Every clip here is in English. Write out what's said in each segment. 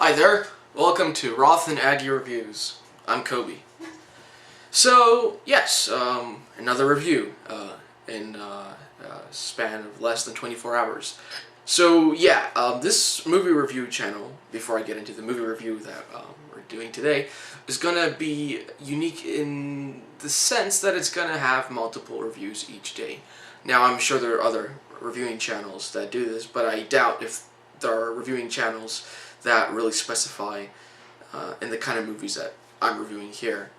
Hi there, welcome to Roth and Aggie Reviews. I'm Kobe. So, yes, another review in a span of less than 24 hours. So, yeah, this movie review channel, before I get into the movie review that we're doing today, is gonna be unique in the sense that it's gonna have multiple reviews each day. Now, I'm sure there are other reviewing channels that do this, but I doubt if there are reviewing channels that really specify in the kind of movies that I'm reviewing here.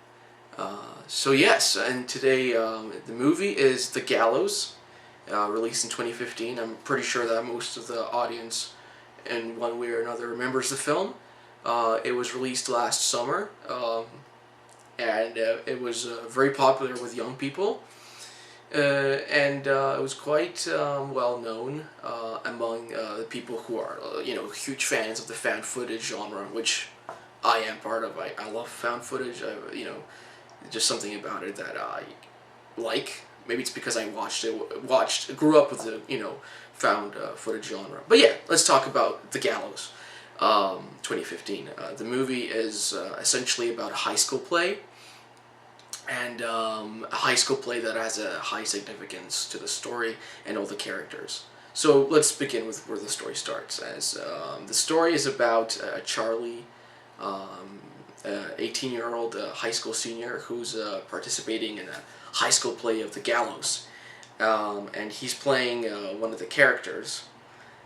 So yes, and today the movie is The Gallows, released in 2015. I'm pretty sure that most of the audience in one way or another remembers the film. It was released last summer, and it was very popular with young people. And it was quite well known among the people who are, huge fans of the found footage genre, which I am part of. I love found footage. Just something about it that I like. Maybe it's because I grew up with the found footage genre. But yeah, let's talk about The Gallows, 2015. The movie is essentially about a high school play. And a high school play that has a high significance to the story and all the characters. So let's begin with where the story starts. As the story is about Charlie, 18-year-old high school senior who's participating in a high school play of The Gallows, and he's playing one of the characters,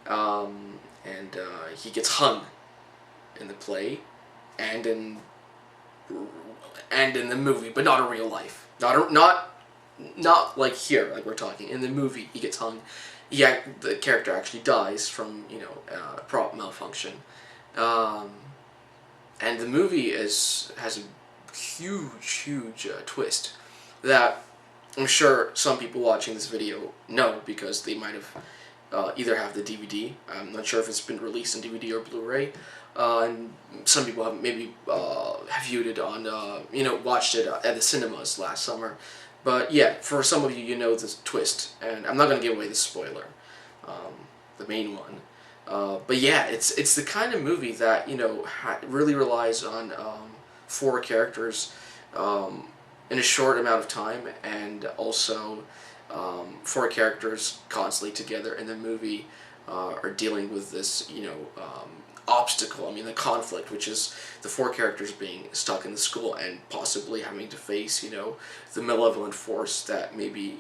and he gets hung in the play, and in the movie, but not in real life. Not like here, like we're talking. In the movie, he gets hung. The character actually dies from prop malfunction, and the movie has a huge twist that I'm sure some people watching this video know because they might have either have the DVD. I'm not sure if it's been released on DVD or Blu-ray. And some people have maybe have viewed it on, watched it at the cinemas last summer. But yeah, for some of you, you know this twist, and I'm not going to give away the spoiler, the main one. But yeah, it's the kind of movie that really relies on four characters in a short amount of time, and also four characters constantly together in the movie are dealing with this obstacle, the conflict, which is the four characters being stuck in the school and possibly having to face, the malevolent force that maybe,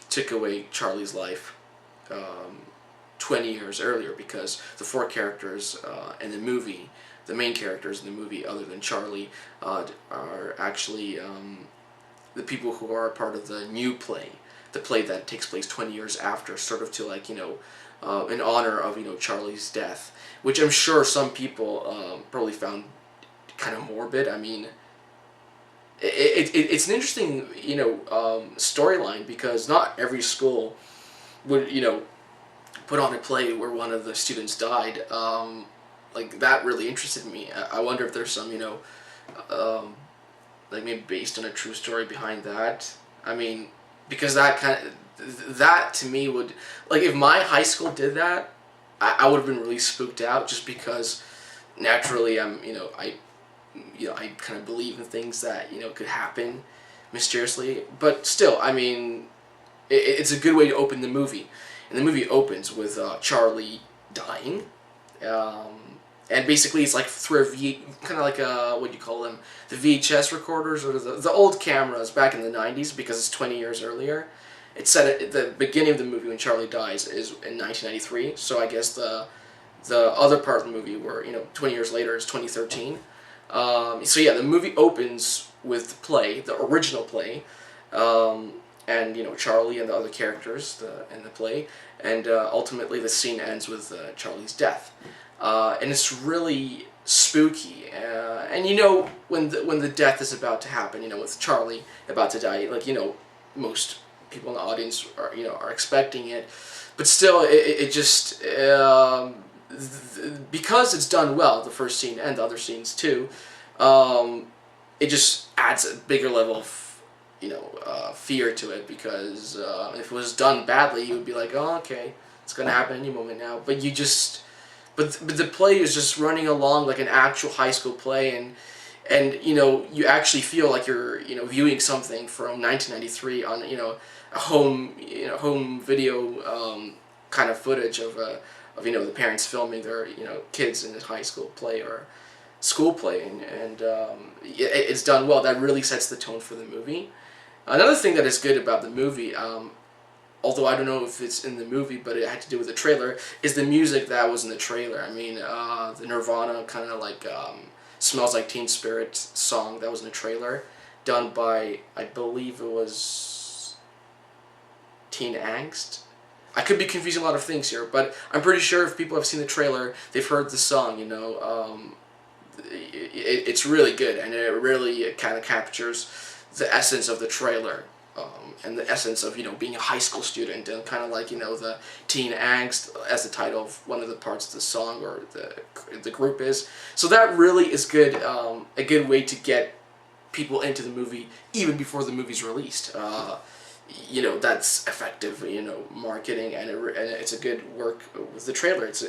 took away Charlie's life 20 years earlier, because the four characters in the movie, the main characters in the movie, other than Charlie, are actually the people who are part of the new play, the play that takes place 20 years after, sort of to in honor of Charlie's death, which I'm sure some people probably found kind of morbid. It's an interesting storyline, because not every school would put on a play where one of the students died. Like, that really interested me. I wonder if there's some like maybe based on a true story behind that. Because that to me would, like, if my high school did that, I would have been really spooked out, just because naturally I kind of believe in things that could happen mysteriously. But still, it's a good way to open the movie, and the movie opens with Charlie dying, and basically it's like through kind of like what do you call them, the VHS recorders, or the old cameras back in the 90s, because it's 20 years earlier. It's set at the beginning of the movie when Charlie dies is in 1993, so I guess the other part of the movie where 20 years later is 2013. So yeah, the movie opens with the play, the original play, and Charlie and the other characters in the play, and ultimately the scene ends with Charlie's death, and it's really spooky. And when the death is about to happen, with Charlie about to die, most people in the audience are expecting it, but still it just because it's done well, the first scene and the other scenes too, it just adds a bigger level of fear to it, because if it was done badly, you would be like, oh, okay, it's gonna happen any moment now. But you just but the play is just running along like an actual high school play, and you know, you actually feel like you're, you know, viewing something from 1993 on, you know, a home video kind of footage of, you know, the parents filming their, you know, kids in a high school play or school play, and it's done well. That really sets the tone for the movie. Another thing that is good about the movie, although I don't know if it's in the movie, but it had to do with the trailer, is the music that was in the trailer. I mean, the Nirvana kind of like Smells Like Teen Spirit song that was in the trailer, done by, I believe it was Teen Angst. I could be confusing a lot of things here, but I'm pretty sure if people have seen the trailer, they've heard the song, you know. It's really good, and it really kind of captures the essence of the trailer, and the essence of, you know, being a high school student, and kind of like, you know, the teen angst as the title of one of the parts of the song, or the group is. So that really is good, a good way to get people into the movie even before the movie's released. You know, that's effective, you know, marketing, and it's a good work with the trailer. It's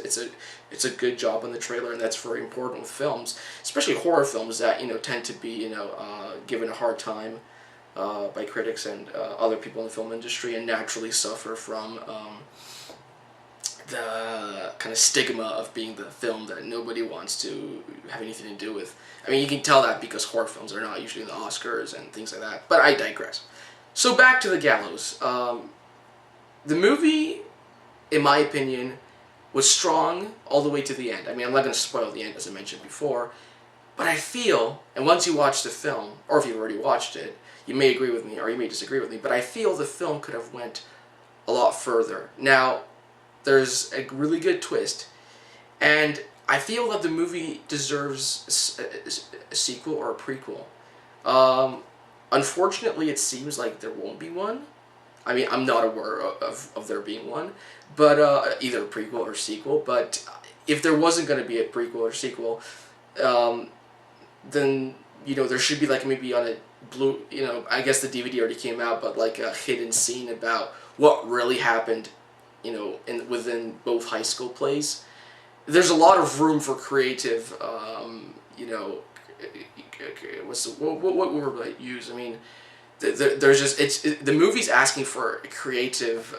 a good job on the trailer, and that's very important with films, especially horror films that, you know, tend to be, you know, given a hard time by critics and other people in the film industry, and naturally suffer from the kind of stigma of being the film that nobody wants to have anything to do with. I mean, you can tell that because horror films are not usually in the Oscars and things like that, but I digress. So back to The Gallows. The movie, in my opinion, was strong all the way to the end. I mean, I'm not going to spoil the end, as I mentioned before, but I feel, and once you watch the film, or if you've already watched it, you may agree with me or you may disagree with me, but I feel the film could have went a lot further. Now, there's a really good twist, and I feel that the movie deserves a sequel or a prequel. Unfortunately, it seems like there won't be one. I mean, I'm not aware of there being one, but either a prequel or sequel. But if there wasn't going to be a prequel or sequel, then, you know, there should be like maybe on a blue, you know, I guess the DVD already came out, but like a hidden scene about what really happened, you know, within both high school plays. There's a lot of room for creative, you know, what word would I use? I mean, there's just, the movie's asking for a creative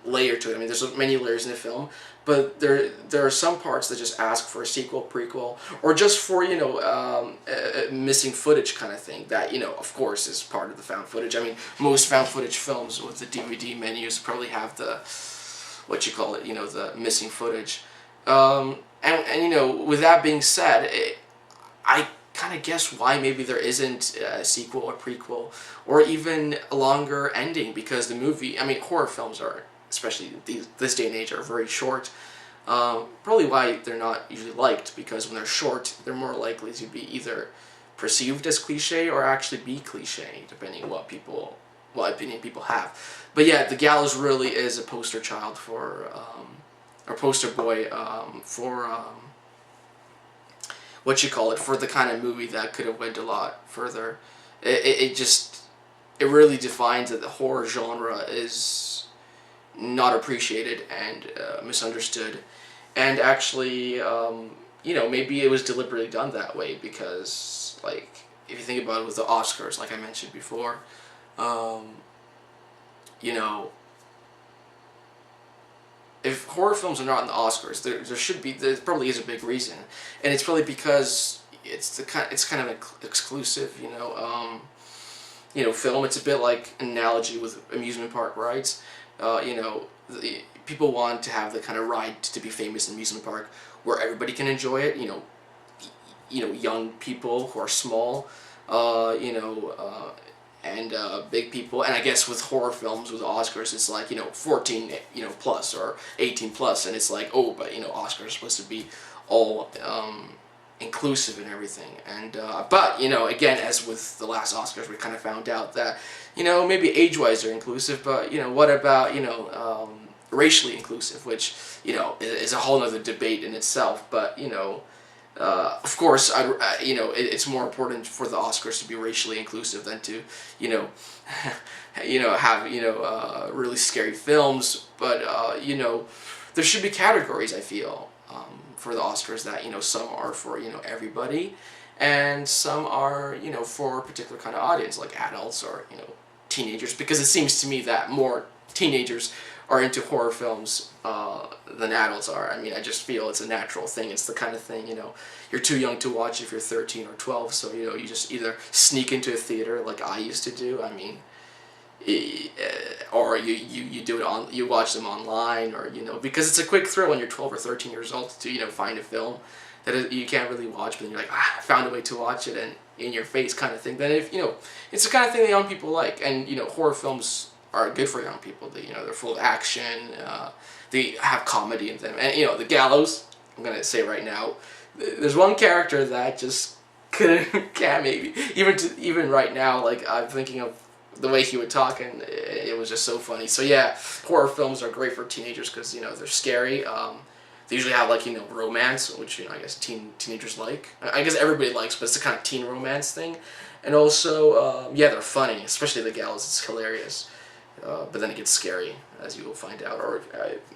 layer to it. I mean, there's many layers in the film, but there are some parts that just ask for a sequel, prequel, or just for, you know, a missing footage kind of thing that, you know, of course is part of the found footage. I mean, most found footage films with the DVD menus probably have the, what you call it, you know, the missing footage. And you know, with that being said, I kind of guess why maybe there isn't a sequel or prequel or even a longer ending, because the movie, I mean, horror films are, especially this day and age, are very short. Probably why they're not usually liked, because when they're short, they're more likely to be either perceived as cliche or actually be cliche, depending what opinion people have. But yeah, The Gallows really is a poster child for, or poster boy for, what you call it, for the kind of movie that could have went a lot further. It really defines that the horror genre is not appreciated and misunderstood, and actually, you know, maybe it was deliberately done that way, because, like, if you think about it with the Oscars, like I mentioned before, you know, if horror films are not in the Oscars, there probably is a big reason, and it's probably because it's kind of an exclusive, you know, film. It's a bit like an analogy with amusement park rides. You know, people want to have the kind of ride to be famous in amusement park where everybody can enjoy it. You know, young people who are small, you know, and big people. And I guess with horror films, with Oscars, it's like, you know, 14, you know, plus or 18 plus, and it's like, oh, but, you know, Oscars are supposed to be all inclusive and everything. And but, you know, again, as with the last Oscars, we kind of found out that, you know, maybe age-wise they're inclusive, but, you know, what about, you know, racially inclusive, which, you know, is a whole other debate in itself. But, you know, of course, you know, it's more important for the Oscars to be racially inclusive than to, you know, you know, have, you know, really scary films. But you know, there should be categories, I feel, for the Oscars that, you know, some are for, you know, everybody, and some are, you know, for a particular kind of audience, like adults or, you know, teenagers, because it seems to me that more teenagers are into horror films than adults are. I mean, I just feel it's a natural thing. It's the kind of thing, you know, you're too young to watch if you're 13 or 12, so, you know, you just either sneak into a theater like I used to do. I mean, or you do it on, you watch them online, or, you know, because it's a quick thrill when you're 12 or 13 years old to, you know, find a film that you can't really watch, but then you're like, I found a way to watch it, and in your face kind of thing. Then, if, you know, it's the kind of thing that young people like, and, you know, horror films are good for young people. They, you know, they're full of action, they have comedy in them, and, you know, the Gallows, I'm gonna say right now, there's one character that just can't maybe, even right now, like, I'm thinking of the way he would talk, and it was just so funny. So yeah, horror films are great for teenagers because, you know, they're scary. They usually have, like, you know, romance, which, you know, I guess teenagers like. I guess everybody likes, but it's the kind of teen romance thing. And also, yeah, they're funny, especially the Gallows. It's hilarious. But then it gets scary, as you will find out, or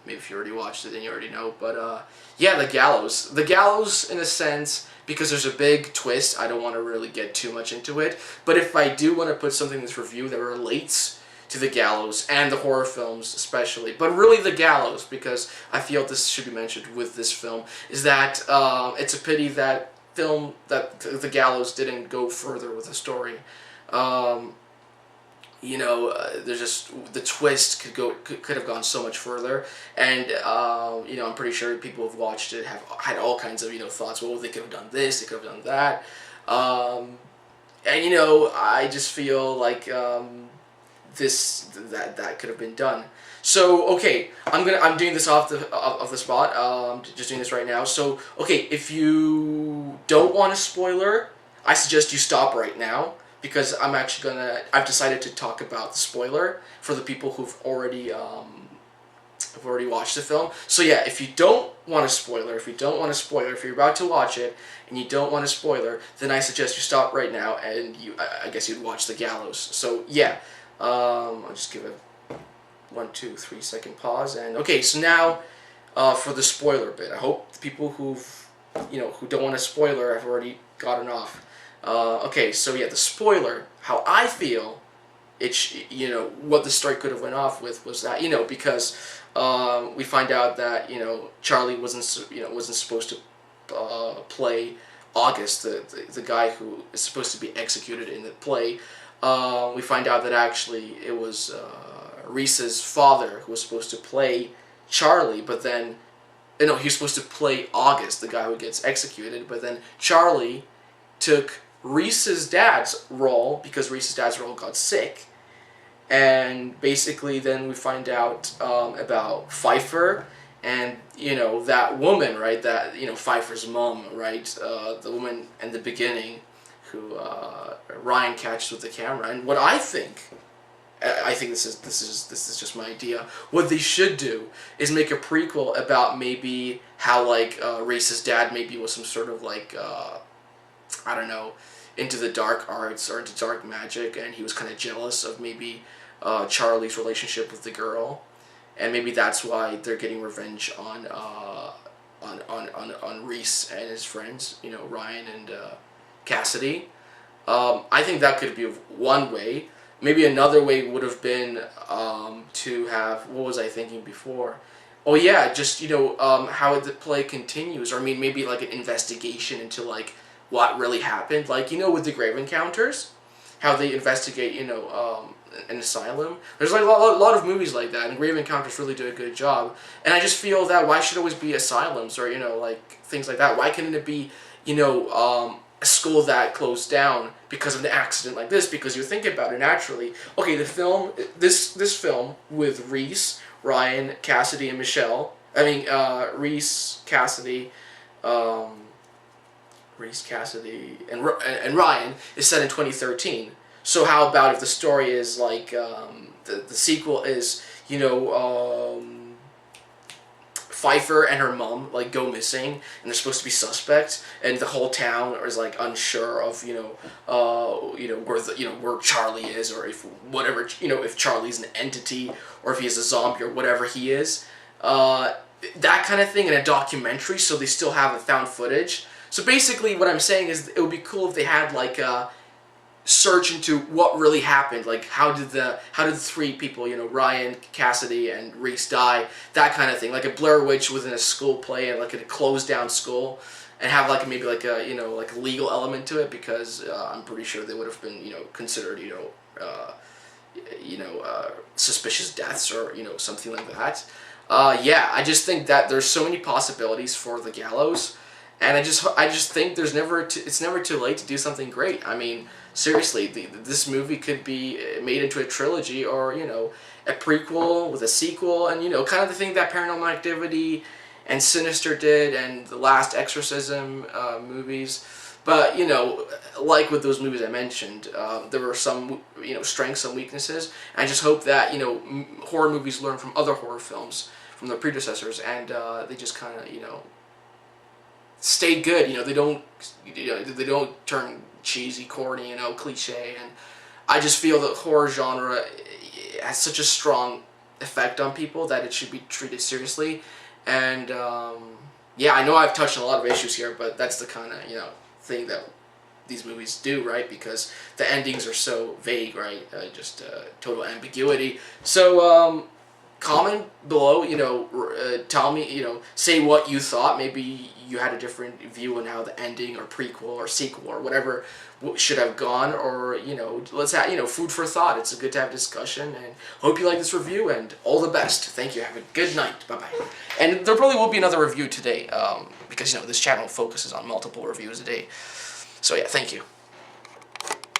maybe if you already watched it, then you already know. But yeah, the Gallows. The Gallows, in a sense, because there's a big twist, I don't want to really get too much into it. But if I do want to put something in this review that relates to the Gallows and the horror films especially, but really the Gallows, because I feel this should be mentioned with this film, is that it's a pity that the Gallows didn't go further with the story. You know, there's just, the twist could have gone so much further, and you know, I'm pretty sure people who've watched it have had all kinds of, you know, thoughts. Well, they could have done this, they could have done that, and, you know, I just feel like that could have been done. So okay, I'm doing this off the spot. Just doing this right now. So okay, if you don't want a spoiler, I suggest you stop right now, because I've decided to talk about the spoiler for the people who've already watched the film. So yeah, if you don't want a spoiler, if you're about to watch it and you don't want a spoiler, then I suggest you stop right now, and I guess you'd watch The Gallows. So yeah, I'll just give a 1, 2, 3 second pause, and okay, so now for the spoiler bit. I hope the people who don't want a spoiler have already gotten off. Okay, so yeah, the spoiler, how I feel, you know, what the story could have went off with was that, you know, because we find out that, you know, Charlie wasn't supposed to play August, the guy who is supposed to be executed in the play. We find out that actually it was Reese's father who was supposed to play Charlie, but then, you know, he was supposed to play August, the guy who gets executed, but then Charlie took Reese's dad's role because Reese's dad's role got sick, and basically then we find out about Pfeiffer and, you know, that woman, right, that, you know, Pfeiffer's mom, right, the woman in the beginning who Ryan catches with the camera. And what I think this is just my idea. What they should do is make a prequel about maybe how, like, Reese's dad maybe was some sort of, like, I don't know, into the dark arts or into dark magic, and he was kind of jealous of maybe Charlie's relationship with the girl, and maybe that's why they're getting revenge on Reese and his friends, you know, Ryan and Cassidy. I think that could be one way. Maybe another way would have been to have, what was I thinking before? Oh yeah, just, you know, how the play continues, or I mean maybe like an investigation into, like, what really happened, like, you know, with the Grave Encounters, how they investigate, you know, an asylum. There's like a lot of movies like that, and Grave Encounters really do a good job. And I just feel that why should it always be asylums, or, you know, like, things like that? Why couldn't it be, you know, a school that closed down because of an accident like this? Because you think about it naturally. Okay, the film, this film with Reese, Ryan, Cassidy, and Michelle. I mean, Reese, Cassidy, and Ryan is set in 2013. So how about if the story is like the sequel is, you know, Pfeiffer and her mom, like, go missing, and they're supposed to be suspects, and the whole town is, like, unsure of, you know, where Charlie is, or if whatever, you know, if Charlie's an entity or if he is a zombie or whatever he is. that kind of thing in a documentary, so they still have the found footage. So basically, what I'm saying is it would be cool if they had like a search into what really happened. Like how did the three people, Ryan, Cassidy, and Reese die? That kind of thing. Like a Blair Witch within a school play, and like in a closed down school, and have like maybe like a like a legal element to it, because I'm pretty sure they would have been considered suspicious deaths or something like that. Yeah, I just think that there's so many possibilities for the Gallows, and I just think it's never too late to do something great. I mean, seriously, this movie could be made into a trilogy, or a prequel with a sequel, and kind of the thing that Paranormal Activity and Sinister did, and the last Exorcism movies. But like with those movies I mentioned, there were some strengths, some weaknesses. And I just hope that horror movies learn from other horror films, from their predecessors, and they just kind of stay good. They don't turn cheesy, corny, cliche. And I just feel that horror genre has such a strong effect on people that it should be treated seriously. And yeah, I know I've touched on a lot of issues here, but that's the kind of thing that these movies do, right? Because the endings are so vague, right? Just total ambiguity. So comment below, tell me, say what you thought. Maybe you had a different view on how the ending or prequel or sequel or whatever should have gone, or let's have food for thought. It's good to have discussion, and hope you like this review, and all the best. Thank you. Have a good night. Bye bye. And there probably will be another review today, because this channel focuses on multiple reviews a day. So yeah, thank you.